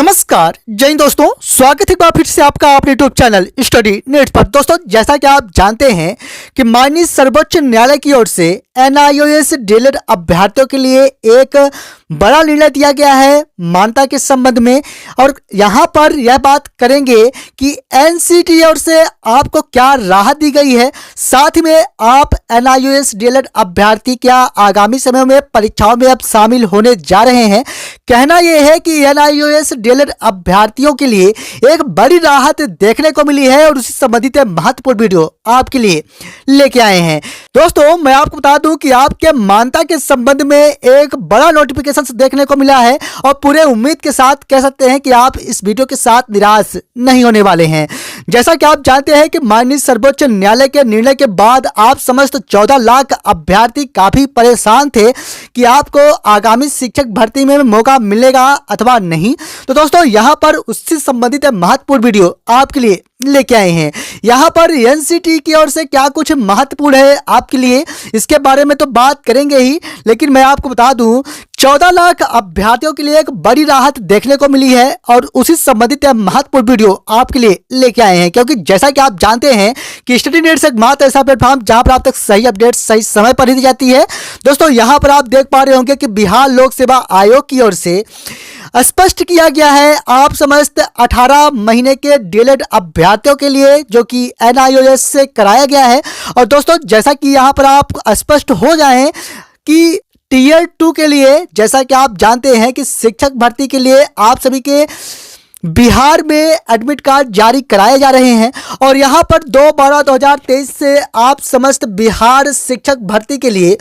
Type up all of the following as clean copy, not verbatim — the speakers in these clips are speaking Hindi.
नमस्कार जय हिंद दोस्तों, स्वागत है एक बार फिर से आपका अपने यूट्यूब चैनल स्टडी नेट पर। दोस्तों, जैसा कि आप जानते हैं कि माननीय सर्वोच्च न्यायालय की ओर से NIOS डीएलएड अभ्यर्थियों के लिए एक बड़ा निर्णय दिया गया है मान्यता के संबंध में, और यहाँ पर यह बात करेंगे कि NCT की ओर से आपको क्या राहत दी गई है। साथ में आप NIOS डीएलएड अभ्यर्थी क्या आगामी समय में परीक्षाओं में अब शामिल होने जा रहे हैं। कहना यह है कि NIOS डीएलएड अभ्यर्थियों के लिए एक बड़ी राहत देखने को मिली है और उसी संबंधित महत्वपूर्ण वीडियो आपके लिए लेके आए हैं। दोस्तों, मैं आपको बता दूं कि आपके मान्यता के संबंध में एक बड़ा नोटिफिकेशन देखने को मिला है और पूरे उम्मीद के साथ कह सकते हैं कि आप इस वीडियो के साथ निराश नहीं होने वाले हैं। जैसा कि आप जानते हैं कि माननीय सर्वोच्च न्यायालय के निर्णय के बाद आप समस्त 14 लाख अभ्यर्थी काफी परेशान थे कि आपको आगामी शिक्षक भर्ती में मौका मिलेगा अथवा नहीं। तो दोस्तों, यहां पर उससे संबंधित महत्वपूर्ण वीडियो आपके लिए लेके आए हैं। यहां पर NCT की ओर से क्या कुछ महत्वपूर्ण है आपके लिए, इसके बारे में तो बात करेंगे ही, लेकिन मैं आपको बता दूं 14 लाख अभ्यर्थियों के लिए एक बड़ी राहत देखने को मिली है और उसी संबंधित महत्वपूर्ण वीडियो आपके लिए लेके आए हैं। क्योंकि जैसा कि आप जानते हैं कि स्टडी नेट एक मात्र ऐसा प्लेटफॉर्म जहां पर आप तक सही अपडेट सही समय पर ही दी जाती है। दोस्तों, यहां पर आप देख पा रहे होंगे कि बिहार लोक सेवा आयोग की ओर से स्पष्ट किया गया है आप समस्त 18 महीने के डीएलएड अभ्यर्थियों के लिए, जो कि NIOS से कराया गया है। और दोस्तों, जैसा कि यहाँ पर आप स्पष्ट हो जाएं कि टीयर 2 के लिए, जैसा कि आप जानते हैं कि शिक्षक भर्ती के लिए आप सभी के बिहार में एडमिट कार्ड जारी कराए जा रहे हैं और यहाँ पर 2/12/2023 से आप समस्त बिहार शिक्षक भर्ती के लिए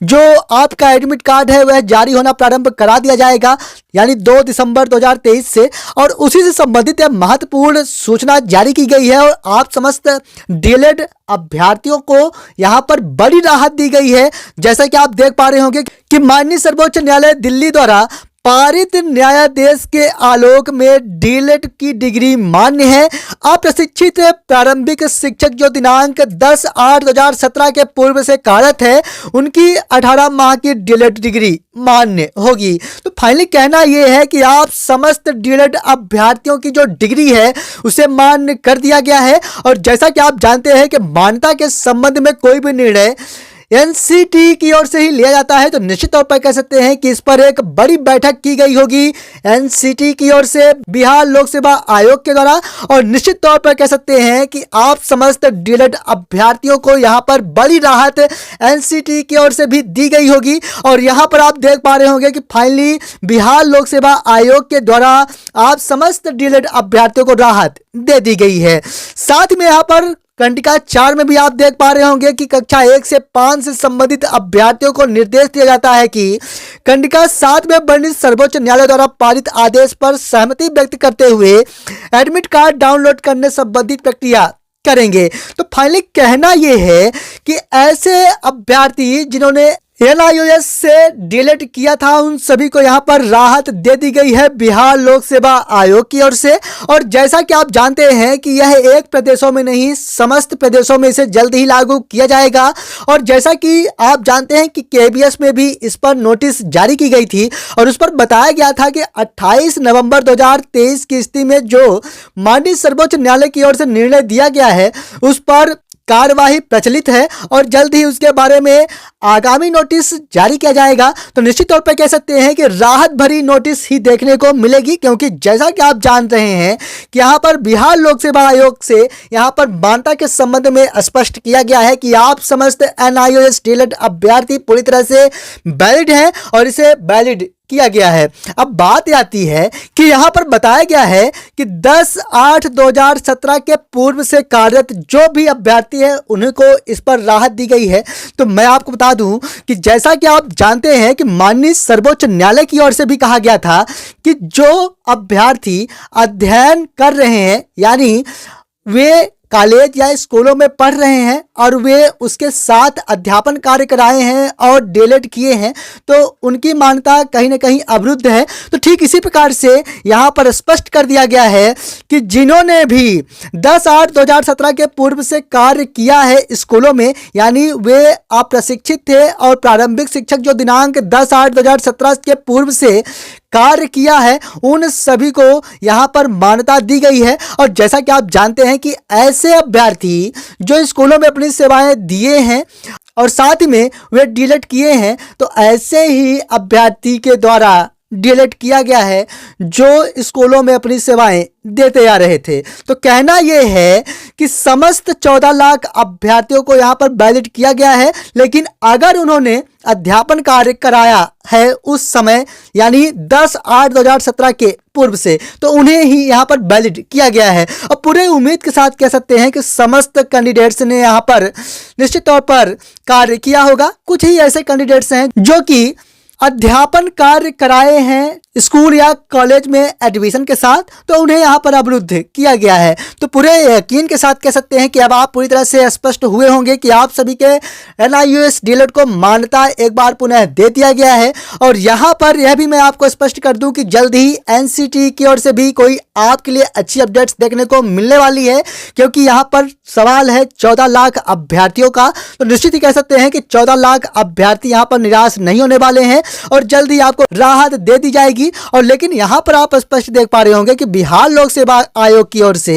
जो आपका एडमिट कार्ड है वह जारी होना प्रारंभ करा दिया जाएगा, यानी 2 दिसंबर 2023 से। और उसी से संबंधित महत्वपूर्ण सूचना जारी की गई है और आप समस्त डीएलएड अभ्यर्थियों को यहाँ पर बड़ी राहत दी गई है। जैसा कि आप देख पा रहे होंगे कि माननीय सर्वोच्च न्यायालय दिल्ली द्वारा पारित न्यायादेश के आलोक में डीएलएड की डिग्री मान्य है। अप्रशिक्षित प्रारंभिक शिक्षक जो दिनांक 10/8/2017 के पूर्व से कार्यरत है, उनकी 18 माह की डीएलएड डिग्री मान्य होगी। तो फाइनली कहना यह है कि आप समस्त डीएलएड अभ्यर्थियों की जो डिग्री है उसे मान्य कर दिया गया है। और जैसा कि आप जानते हैं कि मान्यता के संबंध में कोई भी निर्णय NCT की ओर से ही लिया जाता है, तो निश्चित तौर पर कह सकते हैं कि इस पर एक बड़ी बैठक की गई होगी NCT की ओर से बिहार लोक सेवा आयोग के द्वारा। और निश्चित तौर पर कह सकते हैं कि आप समस्त डीएलएड अभ्यर्थियों को यहां पर बड़ी राहत NCT की ओर से भी दी गई होगी। और यहां पर आप देख पा रहे होंगे कि फाइनली बिहार लोक सेवा आयोग के द्वारा आप समस्त डीएलएड अभ्यर्थियों को राहत दे दी गई है। साथ में यहां पर कंडिका 4 में भी आप देख पा रहे होंगे कि कक्षा 1 से 5 से संबंधित अभ्यर्थियों को निर्देश दिया जाता है कि कंडिका 7 में वर्णित सर्वोच्च न्यायालय द्वारा पारित आदेश पर सहमति व्यक्त करते हुए एडमिट कार्ड डाउनलोड करने संबंधित प्रक्रिया करेंगे। तो फाइनली कहना यह है कि ऐसे अभ्यर्थी जिन्होंने NIOS से डीएलएड किया था उन सभी को यहां पर राहत दे दी गई है बिहार लोक सेवा आयोग की ओर से। और जैसा कि आप जानते हैं कि यह एक प्रदेशों में नहीं, समस्त प्रदेशों में इसे जल्द ही लागू किया जाएगा। और जैसा कि आप जानते हैं कि KBS में भी इस पर नोटिस जारी की गई थी और उस पर बताया गया था कि 28 नवंबर 2023 की स्थिति में जो माननीय सर्वोच्च न्यायालय की ओर से निर्णय दिया गया है उस पर कार्यवाही प्रचलित है और जल्द ही उसके बारे में आगामी नोटिस जारी किया जाएगा। तो निश्चित तौर पर कह सकते हैं कि राहत भरी नोटिस ही देखने को मिलेगी, क्योंकि जैसा कि आप जान रहे हैं कि यहाँ पर बिहार लोक सेवा आयोग से यहाँ पर मान्यता के संबंध में स्पष्ट किया गया है कि आप समस्त NIOS डीएलएड अभ्यर्थी पूरी तरह से वैलिड हैं और इसे वैलिड किया गया है। अब बात आती है कि यहां पर बताया गया है कि 10/8/2017 के पूर्व से कार्यरत जो भी अभ्यर्थी है उन्हीं को इस पर राहत दी गई है। तो मैं आपको बता दूं कि जैसा कि आप जानते हैं कि माननीय सर्वोच्च न्यायालय की ओर से भी कहा गया था कि जो अभ्यर्थी अध्ययन कर रहे हैं, यानी वे कॉलेज या स्कूलों में पढ़ रहे हैं और वे उसके साथ अध्यापन कार्य कराए हैं और डीएलएड किए हैं तो उनकी मान्यता कहीं ना कहीं अवरुद्ध है। तो ठीक इसी प्रकार से यहाँ पर स्पष्ट कर दिया गया है कि जिन्होंने भी 10/8/2017 के पूर्व से कार्य किया है स्कूलों में, यानी वे अप्रशिक्षित थे और प्रारंभिक शिक्षक जो दिनांक 10/8/2017 के पूर्व से कार्य किया है, उन सभी को यहां पर मान्यता दी गई है। और जैसा कि आप जानते हैं कि ऐसे अभ्यर्थी जो स्कूलों में अपनी सेवाएं दिए हैं और साथ ही में वे डीएलएड किए हैं, तो ऐसे ही अभ्यर्थी के द्वारा डीएलएड किया गया है जो स्कूलों में अपनी सेवाएं देते आ रहे थे। तो कहना यह है कि समस्त 14 लाख अभ्यर्थियों को यहां पर वैलिड किया गया है, लेकिन अगर उन्होंने अध्यापन कार्य कराया है उस समय यानी 10/8/2017 के पूर्व से, तो उन्हें ही यहां पर वैलिड किया गया है। और पूरे उम्मीद के साथ कह सकते हैं कि समस्त कैंडिडेट्स ने यहां पर निश्चित तौर पर कार्य किया होगा। कुछ ही ऐसे कैंडिडेट्स हैं जो कि अध्यापन कार्य कराए हैं स्कूल या कॉलेज में एडमिशन के साथ, तो उन्हें यहाँ पर अवरुद्ध किया गया है। तो पूरे यकीन के साथ कह सकते हैं कि अब आप पूरी तरह से स्पष्ट हुए होंगे कि आप सभी के एनआईओएस डीएलएड को मान्यता एक बार पुनः दे दिया गया है। और यहाँ पर यह भी मैं आपको स्पष्ट कर दूं कि जल्द ही एनसीटी की ओर से भी कोई आपके लिए अच्छी अपडेट्स देखने को मिलने वाली है, क्योंकि यहाँ पर सवाल है 14 लाख अभ्यर्थियों का। तो निश्चित ही कह सकते हैं कि 14 लाख अभ्यर्थी यहाँ पर निराश नहीं होने वाले हैं और जल्द ही आपको राहत दे दी जाएगी। और लेकिन यहां पर आप स्पष्ट देख पा रहे होंगे कि बिहार लोक सेवा आयोग की ओर से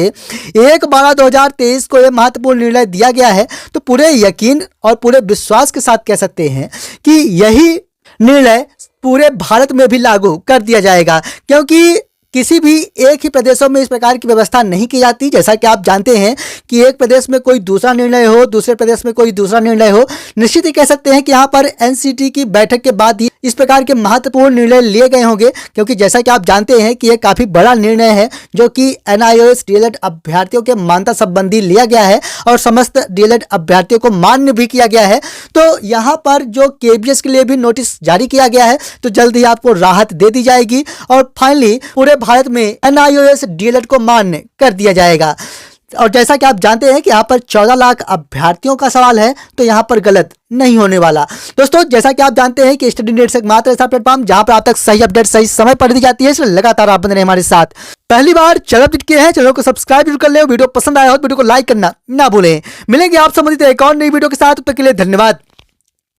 1/12/2023 को यह महत्वपूर्ण निर्णय दिया गया है। तो पूरे यकीन और पूरे विश्वास के साथ कह सकते हैं कि यही निर्णय पूरे भारत में भी लागू कर दिया जाएगा, क्योंकि किसी भी एक ही प्रदेशों में इस प्रकार की व्यवस्था नहीं की जाती। जैसा कि आप जानते हैं कि एक प्रदेश में कोई दूसरा निर्णय हो, दूसरे प्रदेश में कोई दूसरा निर्णय हो। निश्चित ही कह सकते हैं कि यहाँ पर एनसीटी की बैठक के बाद ही इस प्रकार के महत्वपूर्ण निर्णय लिए गए होंगे, क्योंकि जैसा कि आप जानते हैं कि यह काफी बड़ा निर्णय है जो कि एनआईओएस डीएलएड अभ्यर्थियों के मान्यता संबंधी लिया गया है और समस्त डीएलएड अभ्यर्थियों को मान्य भी किया गया है। तो यहाँ पर जो केबीएस के लिए भी नोटिस जारी किया गया है, तो जल्द ही आपको राहत दे दी जाएगी और फाइनली पूरे भारत में एनआईओएस डीएलएड को मान्य कर दिया जाएगा। और जैसा कि आप जानते हैं कि यहाँ पर 14 लाख अभ्यर्थियों का सवाल है, तो यहाँ पर गलत नहीं होने वाला। दोस्तों, जैसा कि आप जानते हैं कि स्टडी नेट्स एक मात्र ऐसा प्लेटफॉर्म जहां पर आप तक सही अपडेट सही समय पर दी जाती है, इसलिए लगातार आप बने रहे हमारे साथ। पहली बार चैनल अपडेट किए हैं, चैनल को सब्सक्राइब जरूर कर ले। वीडियो पसंद आया हो तो वीडियो को लाइक करना ना भूलें। मिलेंगे आप संबंधित एक और नई वीडियो के साथ, तब तक के लिए धन्यवाद।